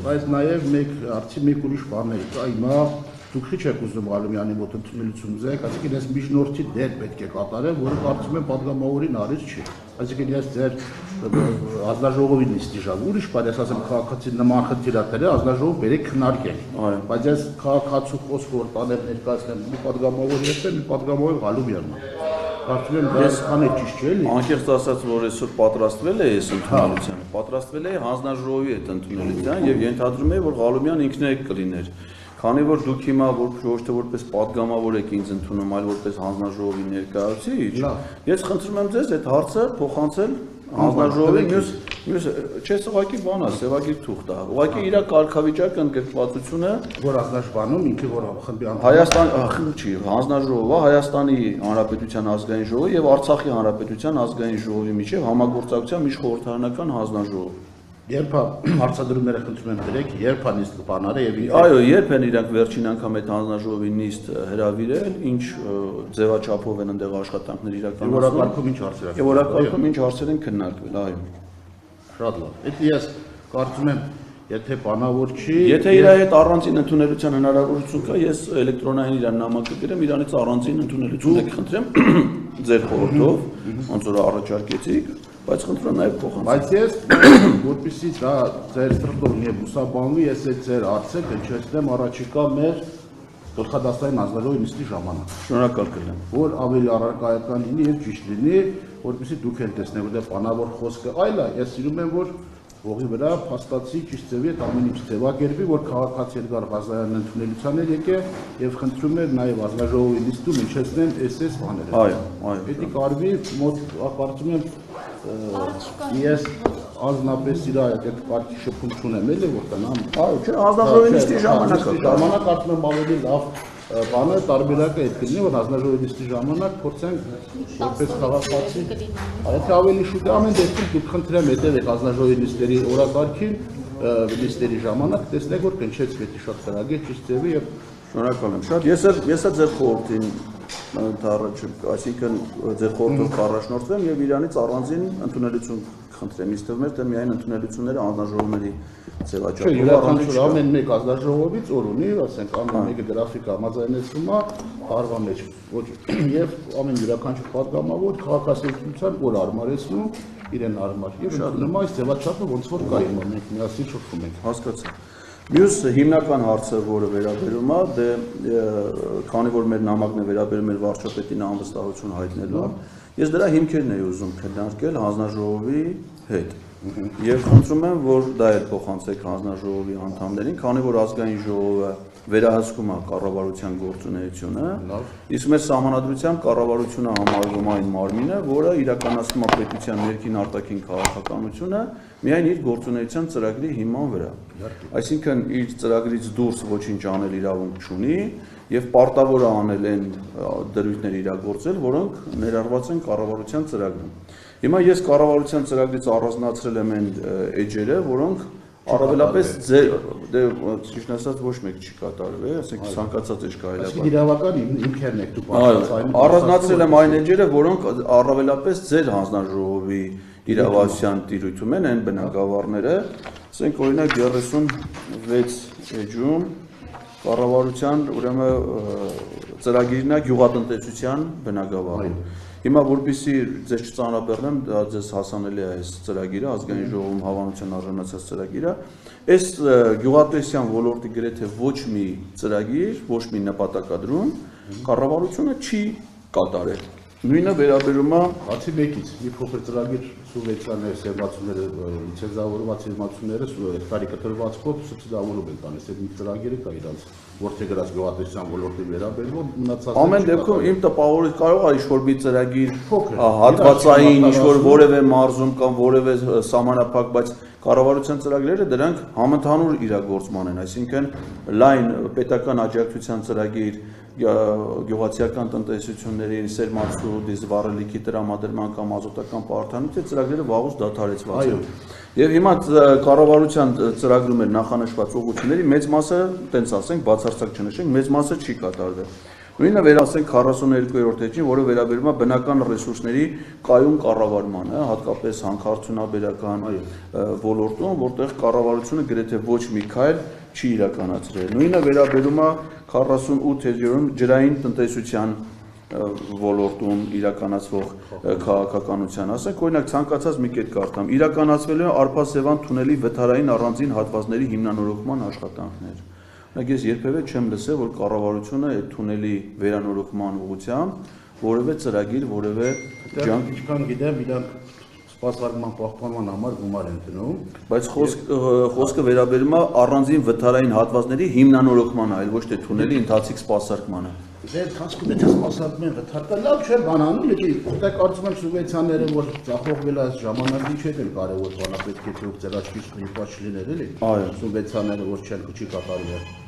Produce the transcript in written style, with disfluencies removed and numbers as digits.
բայց նաև մեկ ուրիշ բաներ կա, հիմա դուք քիչ եք ուզում Ղալումյանի մոտ ընդունելություն ուզեք, այսինքն այս միջնորդի դեր պետք է կատարել, որը կարծում եմ падգամավորին արից չի։ Այսինքն ես ձեր ազգաժողովի նիստի ժամ, ուրիշ բան ես ասեմ քաղաքացի նման խնդիրները ազգաժողով բերեք քննարկենք։ Բայց ես քաղաքացու խոսք որ տանեմ ներկայացնեմ մի падգամավոր ես եմ, մի падգամավոր Ղալումյանն է։ Կարծում եմ դա քան է ճիշտ չէ՞ էլի։ Անկեղծ ասած, որ այսօր պատրաստվել է այս ընդունելությանը, պատրաստվել է հանձնաժողովի այդ ընդունելության եւ ենթադրում է, որ Ղալումյան ինքն է կլիներ։ Քանի որ դուք հիմա ոչ թե որպես падգամավոր եք ինձ ընդունում, այլ որպես հանձնաժողովի ներկայացուցիչ, ես խնդրում եմ ձեզ այդ հարցը փոխանցել հանձնաժողովի մյուս չես ուղղակի բան ասել, ուղղակի թուղթ է։ Ուղղակի իր կարգավիճակը ընդգրկվածությունը, որ ազգաշփանում ինքը որ խմբի անդամ Հայաստան չի, հանձնաժողովը Հայաստանի Հանրապետության ազգային ժողովը եւ Արցախի Հանրապետության ազգային ժողովի միջև համագործակցության միջխորհրդարանական հանձնաժողով։ Երբ հարցադրումները խնդրում եմ դրեք, երբ է նիստ բանարը եւ այո, երբ են իրանք վերջին անգամ այդ հանձնաժողովի նիստ հրավիրել, ինչ ձևաչափով են այնտեղ աշխատանքներ իրականացնում։ Որակարգում ինչ հարցեր են։ Եվ որակարգում ինչ հարցեր են քննարկվել, այո։ Շատ լավ։ Դա ես կարծում եմ, եթե բանավոր չի, եթե իր հետ առանցին ընդունելության հնարավորություն կա, ես էլեկտրոնային իրան նամակ կգրեմ, իրանից առանցին ընդունելություն եք խնդրեմ ձեր խորհրդով, ոնց որ առաջարկեցիք, բայց խնդրում եմ նաև փոխանցել։ Բայց ես որպեսզի դա ձեր ստրկտորն եւ ուսաբանվի, ես այդ ձեր հարցը կհնչեցնեմ առաջիկա մեր գլխադաստային ազգային նիստի ժամանակ։ Շնորհակալ կլինեմ։ Որ ավելի առարկայական լինի եւ ճիշտ լինի, որպեսզի դուք էլ տեսնեք, որ դա բանավոր խոսքը այլ է, ես սիրում եմ, որ ողի վրա փաստացի ճիշտ ձևի այդ ամեն ինչ ձևակերպի, որ քաղաքացի Էդգար Ղազարյանն ընդունելության էր եկել եւ խնդրում էր նաեւ ազգաժողովի նիստում ինչեցնեն SS բաները։ Այո, այո։ Դա կարվի մոտ կարծում եմ ես ազնապես իր այդ կարգի շփում չունեմ էլի որ տնամ։ Այո, չէ, ազգաժողովի նիստի ժամանակ կարծում եմ ավելի լավ բանը տարբերակը այդ կլինի, որ ազգաժողովի նիստի ժամանակ փորձենք որպես քաղաքացի, եթե ավելի շուտ ամեն դեպքում դուք խնդրեմ հետևեք ազգաժողովի նիստերի օրակարգին, նիստերի ժամանակ տեսնեք որ կնչեցվի դա շատ քրագիր ճիշտ ձևի եւ շնորհակալ եմ շատ։ Ես ձեր խորհրդին այսինքն ձեր խորհրդով կառաջնորդվեմ եւ իրանից առանձին ընդունելություն խնդրեմ, ինձ թվում է թե միայն ընդունելությունները անձնաժողովների ձևաչափով յուրաքանչյուր ամեն մեկ ազգաժողովից օր ունի, ասենք ամեն մեկը գրաֆիկ համաձայնեցվում է հարվա մեջ ոչ եւ ամեն յուրաքանչյուր падգամավոր քաղաքացիության օր արմարեցնում իրեն արմար եւ ընդունում այս ձևաչափը ոնց որ կա հիմա մենք միասին շփվում ենք։ Հասկացա։ Մյուս հիմնական հարցը, որը վերաբերում է, դե քանի որ մեր նամակն է վերաբերում էր վարչապետին անվստահություն հայտնելու, ես դրա հիմքերն էի ուզում քննարկել հանձնաժողովի հետ։ Եվ խնդրում եմ, որ դա էլ փոխանցեք հանձնաժողովի անդամներին, քանի որ ազգային ժողովը վերահսկում է կառավարության գործունեությունը, իսկ մեր սահմանադրությամբ կառավարությունը համարվում է այն մարմինը, որը իրականացնում է պետության ներքին արտաքին քաղաքականությունը միայն իր գործունեության ծրագրի հիման վրա։ Այսինքն իր ծրագրից դուրս ոչինչ անել իրավունք չունի եւ պարտավոր է անել այն դրույթներ իրագործել, որոնք ներառված են կառավարության ծրագրում։ Հիմա ես կառավարության ծրագրից առանձնացրել եմ այն էջերը, որոնք առավելապես ճիշտ ասած ոչ մեկ չի կատարվել, ասենք ցանկացած էջ կարելի է։ Իսկ իրավական հիմքերն եք դուք պատասխանում։ Առանձնացրել եմ այն էջերը, որոնք առավելապես ձեր հանձնաժողովի իրավասության տիրույթում են, այն բնագավառները, ասենք օրինակ 36 էջում կառավարության ուրեմն ծրագիրն է գյուղատնտեսության բնագավառում։ Հիմա որպեսզի ձեզ չծանրաբեռնեմ, ձեզ հասանելի է այս ծրագիրը, ազգային ժողովում հավանության արժանացած ծրագիրը, այս գյուղատնտեսության ոլորտի գրեթե ոչ մի ծրագիր, ոչ մի նպատակադրում կառավարությունը չի կատարել։ Նույնը վերաբերում է բացի մեկից, մի փոքր ծրագիր սուբվենցիաների սերմացումները, լիցենզավորված սերմացումները հեկտարի կտրվածքով սուբսիդավորում են տալիս, այդ մի ծրագիրը կա իրանց, որտեղ գրած գյուղատնտեսության ոլորտին վերաբերվում, մնացածը ամեն դեպքում իմ տպավորիչ կարող է ինչ-որ մի ծրագիր հատվածային, ինչ-որ որևէ մարզում կամ որևէ սահմանափակ, բայց կառավարության ծրագրերը դրանք համընդհանուր իրագործման են, այսինքն լայն պետական աջակցության ծրագիր գյուղացիական տնտեսություններին սերմացու, դիզվառելիքի տրամադրման կամ ազոտական պարարտանյութի ծրագրերը վաղուց դադարեցված են։ Եվ հիմա կառավարության ծրագրում էր նախանշված ուղղությունների մեծ մասը, տենց ասենք, բացարձակ չնշենք, մեծ մասը չի կատարվել։ Նույնը վերասենք 42-րդ էջին, որը վերաբերում է բնական ռեսուրսների կայուն կառավարմանը, հատկապես հանքարդյունաբերական ոլորտում, որտեղ կառավարությունը գրեթե ոչ մի քայլ չի իրականացրել։ Նույնը վերաբերում է 48 էջերում ջրային տնտեսության ոլորտում իրականացվող քաղաքականության, ասենք օրինակ ցանկացած մի կետ կարդամ, իրականացվել է Արփասեվան թունելի վթարային առանձին հատվածների հիմնանորոգման աշխատանքներ։ Օրինակ ես երբևէ չեմ լսել, որ կառավարությունը այդ թունելի վերանորոգման ուղղությամբ որևէ ծրագիր, որևէ ջանք, ինչքան գիտեմ, իրանք սպասարկման պահպանման համար գումար են դնում, բայց խոսքը վերաբերում է առանձին վթարային հատվածների հիմնանորոգմանը, այլ ոչ թե թունելի ընթացիկ սպասարկմանը։ Դե ընթացքում եթե սպասարկում են վթարը, լավ չէ բանանում, եթե կարծում եմ սուբվենցիաները, որ ծախողվել այս ժամանակին չէ դել կարևոր բանա պետք է թող ծրաճից նույնպես լիներ էլի։ Սուբվենցիաները որ չեն քիչ կատարվել։